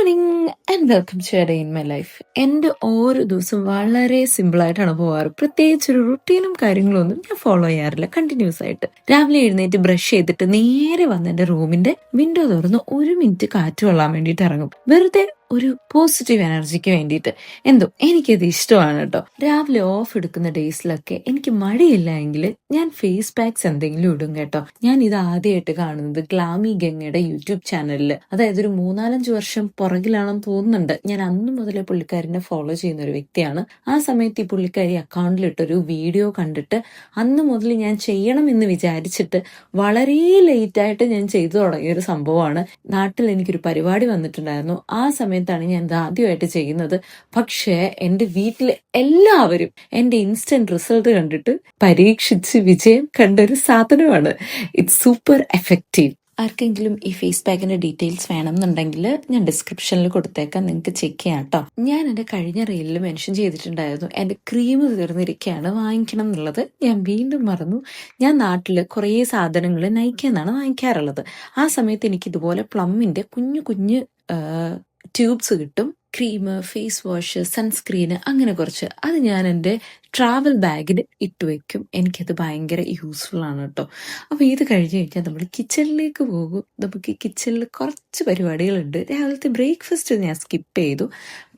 Morning and welcome to a day in my life. എൻ്റെ ഓരോ ദിവസവും വളരെ സിമ്പിളായിട്ടാണ് പോകാറ്. പ്രത്യേകിച്ച് ഒരു റുട്ടീനും കാര്യങ്ങളും ഒന്നും ഞാൻ ഫോളോ ചെയ്യാറില്ല കണ്ടിന്യൂസ് ആയിട്ട്. രാവിലെ എഴുന്നേറ്റ് ബ്രഷ് ചെയ്തിട്ട് നേരെ വന്ന് എൻ്റെ റൂമിന്റെ വിൻഡോ തുറന്ന് 1 മിനിറ്റ് കാറ്റ് കൊള്ളാൻ വേണ്ടിയിട്ട് ഇറങ്ങും. വെറുതെ ഒരു പോസിറ്റീവ് എനർജിക്ക് വേണ്ടിയിട്ട്. എന്തോ എനിക്കത് ഇഷ്ടമാണ് കേട്ടോ. രാവിലെ ഓഫ് എടുക്കുന്ന ഡേയ്സിലൊക്കെ എനിക്ക് മടിയില്ല എങ്കിൽ ഞാൻ ഫേസ് പാക്സ് എന്തെങ്കിലും ഇടും കേട്ടോ. ഞാൻ ഇത് ആദ്യമായിട്ട് കാണുന്നത് ഗ്ലാമി ഗംഗയുടെ യൂട്യൂബ് ചാനലിൽ. അതായത് ഒരു 3-4 വർഷം പുറകിലാണെന്ന് തോന്നുന്നുണ്ട്. ഞാൻ അന്ന് മുതലേ പുള്ളിക്കാരിനെ ഫോളോ ചെയ്യുന്ന ഒരു വ്യക്തിയാണ്. ആ സമയത്ത് ഈ പുള്ളിക്കാരി അക്കൗണ്ടിലിട്ടൊരു വീഡിയോ കണ്ടിട്ട് അന്ന് മുതൽ ഞാൻ ചെയ്യണം എന്ന് വിചാരിച്ചിട്ട് വളരെ ലേറ്റായിട്ട് ഞാൻ ചെയ്തു തുടങ്ങിയ ഒരു സംഭവമാണ്. നാട്ടിൽ എനിക്കൊരു പരിപാടി വന്നിട്ടുണ്ടായിരുന്നു. ആ സമയത്താണ് ഞാൻ ഇത് ആദ്യമായിട്ട് ചെയ്യുന്നത്. പക്ഷേ എൻ്റെ വീട്ടിൽ എല്ലാവരും എൻ്റെ ഇൻസ്റ്റന്റ് റിസൾട്ട് കണ്ടിട്ട് പരീക്ഷിച്ച് വിജയം കണ്ട ഒരു സാധനമാണ്. It's super effective. ആർക്കെങ്കിലും ഈ ഫേസ് പാക്കിന്റെ ഡീറ്റെയിൽസ് വേണമെന്നുണ്ടെങ്കിൽ ഞാൻ ഡിസ്ക്രിപ്ഷനിൽ കൊടുത്തേക്കാം, നിങ്ങൾക്ക് ചെക്ക് ചെയ്യാം കേട്ടോ. ഞാൻ എൻ്റെ കഴിഞ്ഞ റീലിൽ മെൻഷൻ ചെയ്തിട്ടുണ്ടായിരുന്നു എൻ്റെ ക്രീം തീർന്നിരിക്കുകയാണ്, വാങ്ങിക്കണം എന്നുള്ളത്. ഞാൻ വീണ്ടും മറന്നു. ഞാൻ നാട്ടിൽ കുറേ സാധനങ്ങൾ നൈക്കെന്നാണ് വാങ്ങിക്കാറുള്ളത്. ആ സമയത്ത് എനിക്ക് ഇതുപോലെ പ്ലമ്മിന്റെ കുഞ്ഞു കുഞ്ഞു ട്യൂബ്സ് കിട്ടും. ക്രീം, ഫേസ് വാഷ്, സൺസ്ക്രീന്, അങ്ങനെ കുറച്ച്. അത് ഞാൻ എൻ്റെ ട്രാവൽ ബാഗിൽ ഇട്ട് വെക്കും. എനിക്കത് ഭയങ്കര യൂസ്ഫുൾ ആണ് കേട്ടോ. അപ്പോൾ ഇത് കഴിഞ്ഞ് കഴിഞ്ഞാൽ നമ്മൾ കിച്ചണിലേക്ക് പോകും. നമുക്ക് കിച്ചണിൽ കുറച്ച് പരിപാടികളുണ്ട്. രാവിലത്തെ ബ്രേക്ക്ഫാസ്റ്റ് ഞാൻ സ്കിപ്പ് ചെയ്തു.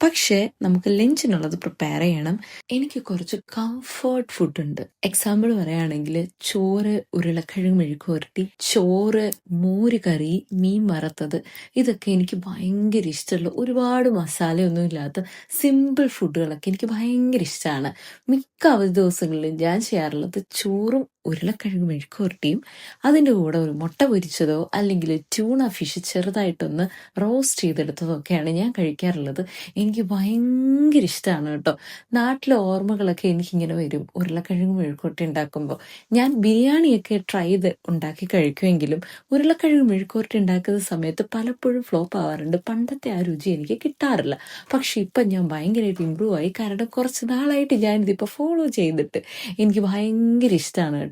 പക്ഷേ നമുക്ക് ലഞ്ചിനുള്ളത് പ്രിപ്പയർ ചെയ്യണം. എനിക്ക് കുറച്ച് കംഫർട്ട് ഫുഡ് ഉണ്ട്. എക്സാമ്പിൾ പറയുകയാണെങ്കിൽ ചോറ്, ഉരുളക്കിഴങ്ങ് മെഴുക്കുവരട്ടി, ചോറ്, മോര് കറി, മീൻ വറുത്തത്, ഇതൊക്കെ എനിക്ക് ഭയങ്കര ഇഷ്ടമുള്ള, ഒരുപാട് മസാലയൊന്നും ഇല്ലാത്ത സിമ്പിൾ ഫുഡുകളൊക്കെ എനിക്ക് ഭയങ്കര ഇഷ്ടമാണ്. മിക്ക അവധി ദിവസങ്ങളിലും ഞാൻ ചെയ്യാറുള്ളത് ചോറും ഉരുളക്കിഴങ്ങ് മെഴുക്കുവരട്ടിയും അതിൻ്റെ കൂടെ ഒരു മുട്ട പൊരിച്ചതോ അല്ലെങ്കിൽ ട്യൂണ ഫിഷ് ചെറുതായിട്ടൊന്ന് റോസ്റ്റ് ചെയ്തെടുത്തതോ ഒക്കെയാണ് ഞാൻ കഴിക്കാറുള്ളത്. എനിക്ക് ഭയങ്കര ഇഷ്ടമാണ് കേട്ടോ. നാട്ടിലെ ഓർമ്മകളൊക്കെ എനിക്കിങ്ങനെ വരും ഉരുളക്കിഴങ്ങ് മെഴുക്കുവരട്ടി ഉണ്ടാക്കുമ്പോൾ. ഞാൻ ബിരിയാണിയൊക്കെ ട്രൈ ചെയ്ത് ഉണ്ടാക്കി കഴിക്കുമെങ്കിലും ഉരുളക്കിഴങ്ങ് മെഴുക്കുവരട്ടി ഉണ്ടാക്കുന്ന സമയത്ത് പലപ്പോഴും ഫ്ലോപ്പ് ആവാറുണ്ട്. പണ്ടത്തെ ആ രുചി എനിക്ക് കിട്ടാറില്ല. പക്ഷെ ഇപ്പം ഞാൻ ഭയങ്കരമായിട്ട് ഇമ്പ്രൂവ് ആയി. കാരണം കുറച്ച് നാളായിട്ട് ഞാനിതിപ്പോൾ ഫോളോ ചെയ്തിട്ട് എനിക്ക് ഭയങ്കര ഇഷ്ടമാണ് കേട്ടോ.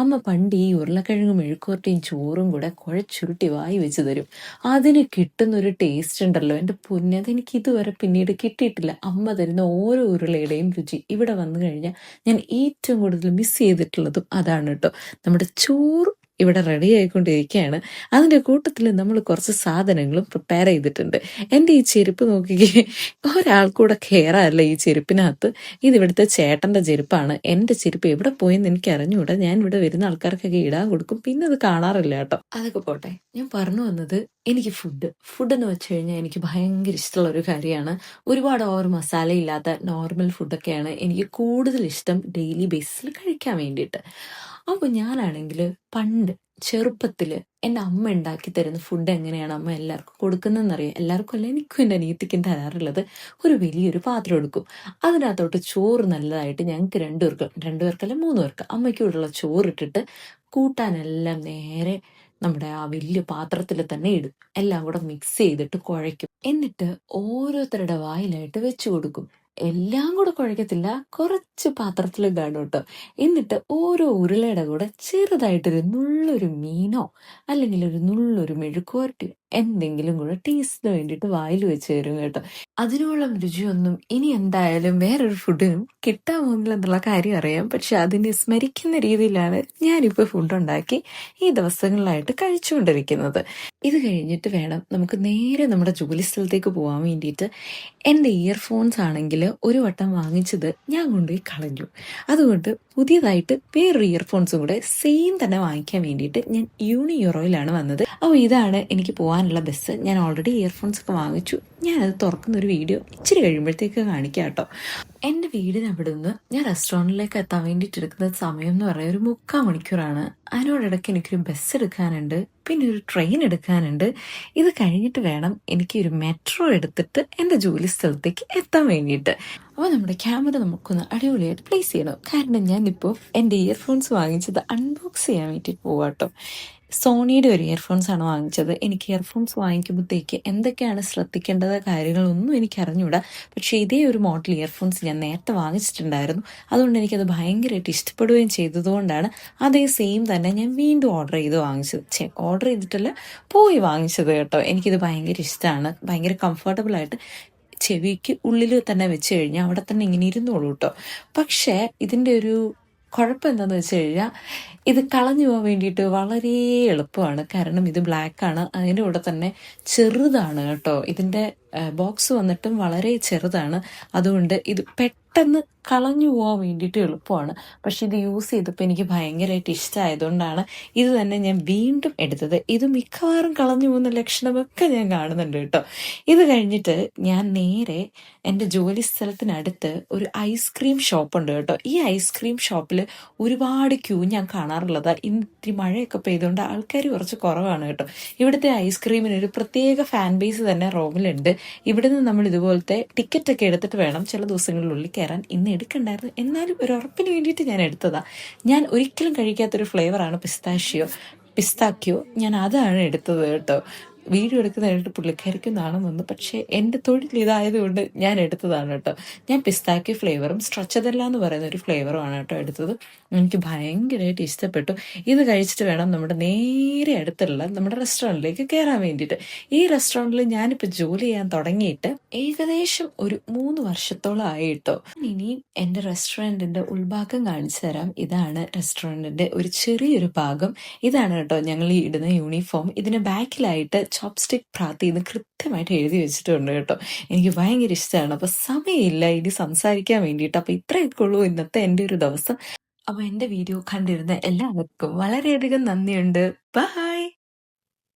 അമ്മ പണ്ട് ഈ ഉരുളക്കിഴങ്ങ് മെഴുക്കുവരട്ടിയും ചോറും കൂടെ കുഴച്ചുരുട്ടി വായി വെച്ച് തരും. അതിന് കിട്ടുന്നൊരു ടേസ്റ്റ് ഉണ്ടല്ലോ എൻ്റെ പൊന്നെ, അതെനിക്ക് ഇതുവരെ പിന്നീട് കിട്ടിയിട്ടില്ല. അമ്മ തരുന്ന ഓരോ ഉരുളയുടെയും രുചി ഇവിടെ വന്നു കഴിഞ്ഞാൽ ഞാൻ ഏറ്റവും കൂടുതൽ മിസ് ചെയ്തിട്ടുള്ളതും അതാണ് കേട്ടോ. നമ്മുടെ ചോറ് ഇവിടെ റെഡി ആയിക്കൊണ്ടിരിക്കുകയാണ്. അതിൻ്റെ കൂട്ടത്തിൽ നമ്മൾ കുറച്ച് സാധനങ്ങളും പ്രിപ്പയർ ചെയ്തിട്ടുണ്ട്. എൻ്റെ ഈ ചെരുപ്പ് നോക്കിക്കേ, ഒരാൾക്കൂടെ കയറാറില്ല ഈ ചെരുപ്പിനകത്ത്. ഇതിവിടുത്തെ ചേട്ടൻ്റെ ചെരുപ്പാണ്. എൻ്റെ ചെരുപ്പ് എവിടെ പോയെന്ന് എനിക്ക് അറിഞ്ഞുകൂടാ. ഞാൻ ഇവിടെ വരുന്ന ആൾക്കാർക്കൊക്കെ ഇടാൻ കൊടുക്കും, പിന്നെ അത് കാണാറില്ല കേട്ടോ. അതൊക്കെ പോട്ടെ, ഞാൻ പറഞ്ഞു വന്നത് എനിക്ക് ഫുഡ് എന്ന് വെച്ച് കഴിഞ്ഞാൽ എനിക്ക് ഭയങ്കര ഇഷ്ടമുള്ള ഒരു കാര്യമാണ്. ഒരുപാട് ഓവർ മസാല ഇല്ലാത്ത നോർമൽ ഫുഡൊക്കെയാണ് എനിക്ക് കൂടുതൽ ഇഷ്ടം ഡെയിലി ബേസിസിൽ കഴിക്കാൻ വേണ്ടിയിട്ട്. അപ്പോൾ ഞാനാണെങ്കിൽ പണ്ട് ചെറുപ്പത്തിൽ എൻ്റെ അമ്മ ഉണ്ടാക്കി തരുന്ന ഫുഡ് എങ്ങനെയാണ് അമ്മ എല്ലാവർക്കും കൊടുക്കുന്നതെന്നറിയാം. എല്ലാവർക്കും അല്ല, എനിക്കും എൻ്റെ അനിയത്തിക്കും തരാറുള്ളത് ഒരു വലിയൊരു പാത്രം എടുക്കും. അതിനകത്തോട്ട് ചോറ് നല്ലതായിട്ട് ഞങ്ങൾക്ക് 2 പേർക്കല്ല 3 പേർക്ക് അമ്മയ്ക്കും ഇവിടെയുള്ള ചോറിട്ടിട്ട് കൂട്ടാനെല്ലാം നേരെ നമ്മുടെ ആ വലിയ പാത്രത്തിൽ തന്നെ ഇടും. എല്ലാം കൂടെ മിക്സ് ചെയ്തിട്ട് കുഴയ്ക്കും. എന്നിട്ട് ഓരോരുത്തരുടെ വായിലായിട്ട് വെച്ചു കൊടുക്കും. എല്ലാം കൂടെ കുഴക്കത്തില്ല, കുറച്ച് പാത്രത്തിൽ കാണും കേട്ടോ. എന്നിട്ട് ഓരോ ഉരുളയുടെ കൂടെ ചെറുതായിട്ടൊരു നുള്ളൊരു മീനോ അല്ലെങ്കിൽ ഒരു നുള്ളൊരു മെഴുക്കുവരട്ടി എന്തെങ്കിലും കൂടെ ടേസ്റ്റിന് വേണ്ടിയിട്ട് വായിൽ വെച്ച് തരും കേട്ടോ. അതിനോളം രുചിയൊന്നും ഇനി എന്തായാലും വേറൊരു ഫുഡിനും കിട്ടാൻ പോകുന്നില്ല എന്നുള്ള കാര്യം അറിയാം. പക്ഷെ അതിനെ സ്മരിക്കുന്ന രീതിയിലാണ് ഞാനിപ്പോൾ ഫുഡ് ഉണ്ടാക്കി ഈ ദിവസങ്ങളിലായിട്ട് കഴിച്ചുകൊണ്ടിരിക്കുന്നത്. ഇത് കഴിഞ്ഞിട്ട് വേണം നമുക്ക് നേരെ നമ്മുടെ ജോലി സ്ഥലത്തേക്ക് പോകാൻ വേണ്ടിയിട്ട്. എൻ്റെ ഇയർഫോൺസ് ആണെങ്കിൽ ഒരു വട്ടം വാങ്ങിച്ചത് ഞാൻ കൊണ്ടുപോയി കളഞ്ഞു. അതുകൊണ്ട് പുതിയതായിട്ട് വേറൊരു ഇയർഫോൺസും കൂടെ സെയിം തന്നെ വാങ്ങിക്കാൻ വേണ്ടിയിട്ട് ഞാൻ യൂറോയിലാണ് വന്നത്. അപ്പോൾ ഇതാണ് എനിക്ക് പോകാനുള്ള ബസ്. ഞാൻ ഓൾറെഡി ഇയർഫോൺസ് ഒക്കെ വാങ്ങിച്ചു. ഞാനത് തുറക്കുന്ന ഒരു വീഡിയോ ഇച്ചിരി കഴിയുമ്പോഴത്തേക്ക് കാണിക്കാം കേട്ടോ. എൻ്റെ വീടിന് അവിടെ നിന്ന് ഞാൻ റെസ്റ്റോറൻറ്റിലേക്ക് എത്താൻ വേണ്ടിയിട്ട് എടുക്കുന്ന സമയം എന്ന് പറയുന്നത് ഒരു 3/4 മണിക്കൂറാണ്. അതിനോടിടയ്ക്ക് എനിക്കൊരു ബസ് എടുക്കാനുണ്ട്, പിന്നെ ഒരു ട്രെയിൻ എടുക്കാനുണ്ട്. ഇത് കഴിഞ്ഞിട്ട് വേണം എനിക്ക് ഒരു മെട്രോ എടുത്തിട്ട് എൻ്റെ ജോലി സ്ഥലത്തേക്ക് എത്താൻ വേണ്ടിയിട്ട്. അപ്പോൾ നമ്മുടെ ക്യാമറ നമുക്കൊന്ന് അടിപൊളിയായിട്ട് പ്ലേസ് ചെയ്യണം. കാരണം ഞാനിപ്പോൾ എൻ്റെ ഇയർഫോൺസ് വാങ്ങിച്ചത് അൺബോക്സ് ചെയ്യാൻ വേണ്ടിയിട്ട് പോകാം കേട്ടോ. സോണിയുടെ ഒരു ഇയർഫോൺസ് ആണ് വാങ്ങിച്ചത്. എനിക്ക് ഇയർഫോൺസ് വാങ്ങിക്കുമ്പോഴത്തേക്ക് എന്തൊക്കെയാണ് ശ്രദ്ധിക്കേണ്ടത് കാര്യങ്ങളൊന്നും എനിക്ക് അറിഞ്ഞൂടാ. പക്ഷേ ഇതേ ഒരു മോഡൽ ഇയർഫോൺസ് ഞാൻ നേരത്തെ വാങ്ങിച്ചിട്ടുണ്ടായിരുന്നു. അതുകൊണ്ട് എനിക്കത് ഭയങ്കരമായിട്ട് ഇഷ്ടപ്പെടുകയും ചെയ്തതുകൊണ്ടാണ് അതേ സെയിം തന്നെ ഞാൻ വീണ്ടും ഓർഡർ ചെയ്ത് വാങ്ങിച്ചത്. ഓർഡർ ചെയ്തിട്ടല്ല, പോയി വാങ്ങിച്ചത് കേട്ടോ. എനിക്കിത് ഭയങ്കര ഇഷ്ടമാണ്. ഭയങ്കര കംഫർട്ടബിൾ ആയിട്ട് ചെവിക്ക് ഉള്ളിൽ തന്നെ വെച്ച് കഴിഞ്ഞാൽ അവിടെ തന്നെ ഇങ്ങനെ ഇരുന്നോളൂ കേട്ടോ. പക്ഷേ ഇതിൻ്റെ ഒരു കുഴപ്പം എന്താണെന്ന് വെച്ച് കഴിഞ്ഞാൽ ഇത് കളഞ്ഞു പോകാൻ വേണ്ടിയിട്ട് വളരെ എളുപ്പമാണ്. കാരണം ഇത് ബ്ലാക്കാണ്, അതിൻ്റെ കൂടെ തന്നെ ചെറുതാണ് കേട്ടോ. ഇതിൻ്റെ ബോക്സ് വന്നിട്ടും വളരെ ചെറുതാണ്. അതുകൊണ്ട് ഇത് പെട്ടെന്ന് കളഞ്ഞു പോകാൻ വേണ്ടിയിട്ട് എളുപ്പമാണ്. പക്ഷെ ഇത് യൂസ് ചെയ്തപ്പോൾ എനിക്ക് ഭയങ്കരമായിട്ട് ഇഷ്ടമായതുകൊണ്ടാണ് ഇത് തന്നെ ഞാൻ വീണ്ടും എടുത്തത്. ഇത് മിക്കവാറും കളഞ്ഞു പോകുന്ന ലക്ഷണമൊക്കെ ഞാൻ കാണുന്നുണ്ട് കേട്ടോ. ഇത് കഴിഞ്ഞിട്ട് ഞാൻ നേരെ എൻ്റെ ജോലി സ്ഥലത്തിനടുത്ത് ഒരു ഐസ്ക്രീം ഷോപ്പുണ്ട് കേട്ടോ. ഈ ഐസ്ക്രീം ഷോപ്പിൽ ഒരുപാട് ക്യൂ ഞാൻ കാണാറുള്ളത്. ഇത്തിരി മഴയൊക്കെ പെയ്തുകൊണ്ട് ആൾക്കാർ കുറച്ച് കുറവാണ് കേട്ടോ. ഇവിടുത്തെ ഐസ്ക്രീമിന് ഒരു പ്രത്യേക ഫാൻ ബേസ് തന്നെ റോമിലുണ്ട്. ഇവിടുന്ന് നമ്മൾ ഇതുപോലത്തെ ടിക്കറ്റൊക്കെ എടുത്തിട്ട് വേണം ചില ദിവസങ്ങളിലുള്ളിൽ കയറാൻ. ഇന്ന് എടുക്കണ്ടായിരുന്നു, എന്നാലും ഒരു ഉറപ്പിന് വേണ്ടിയിട്ട് ഞാൻ എടുത്തതാ. ഞാൻ ഒരിക്കലും കഴിക്കാത്തൊരു ഫ്ലേവറാണ് പിസ്താക്യോ. ഞാൻ അതാണ് എടുത്തത് കേട്ടോ. വീഡിയോ എടുക്കുന്നതായിട്ട് പുള്ളിക്കാരിക്കും നാണം വന്നു. പക്ഷേ എൻ്റെ തൊഴിൽ ഇതായതുകൊണ്ട് ഞാൻ എടുത്തതാണ് കേട്ടോ. ഞാൻ പിസ്താക്യോ ഫ്ലേവറും സ്ട്രച്ചതല്ല എന്ന് പറയുന്ന ഒരു ഫ്ലേവറുമാണ് കേട്ടോ എടുത്തത്. എനിക്ക് ഭയങ്കരമായിട്ട് ഇഷ്ടപ്പെട്ടു. ഇത് കഴിച്ചിട്ട് വേണം നമ്മുടെ നേരെ അടുത്തുള്ള നമ്മുടെ റെസ്റ്റോറൻറ്റിലേക്ക് കയറാൻ വേണ്ടിയിട്ട്. ഈ റെസ്റ്റോറൻറ്റിൽ ഞാനിപ്പോൾ ജോലി ചെയ്യാൻ തുടങ്ങിയിട്ട് ഏകദേശം ഒരു 3 വർഷത്തോളം ആയിട്ടോ. ഇനിയും എൻ്റെ റെസ്റ്റോറൻറ്റിൻ്റെ ഉൾഭാഗം കാണിച്ചു തരാം. ഇതാണ് റെസ്റ്റോറൻറ്റിൻ്റെ ഒരു ചെറിയൊരു ഭാഗം. ഇതാണ് കേട്ടോ ഞങ്ങൾ ഈ ഇടുന്ന യൂണിഫോം. ഇതിന് ബാക്കിലായിട്ട് ചോപ്സ്റ്റിക് പ്രാത്തി എന്ന് കൃത്യമായിട്ട് എഴുതി വെച്ചിട്ടുണ്ട് കേട്ടോ. എനിക്ക് ഭയങ്കര ഇഷ്ടമാണ്. അപ്പോൾ സമയമില്ല ഇനി സംസാരിക്കാൻ വേണ്ടിയിട്ട്. അപ്പോൾ ഇത്രയൊക്കെ ഉള്ളൂ ഇന്നത്തെ എൻ്റെ ഒരു ദിവസം. അപ്പോൾ എൻ്റെ വീഡിയോ കണ്ടിരുന്ന എല്ലാവർക്കും വളരെയധികം നന്ദിയുണ്ട്. ബൈ.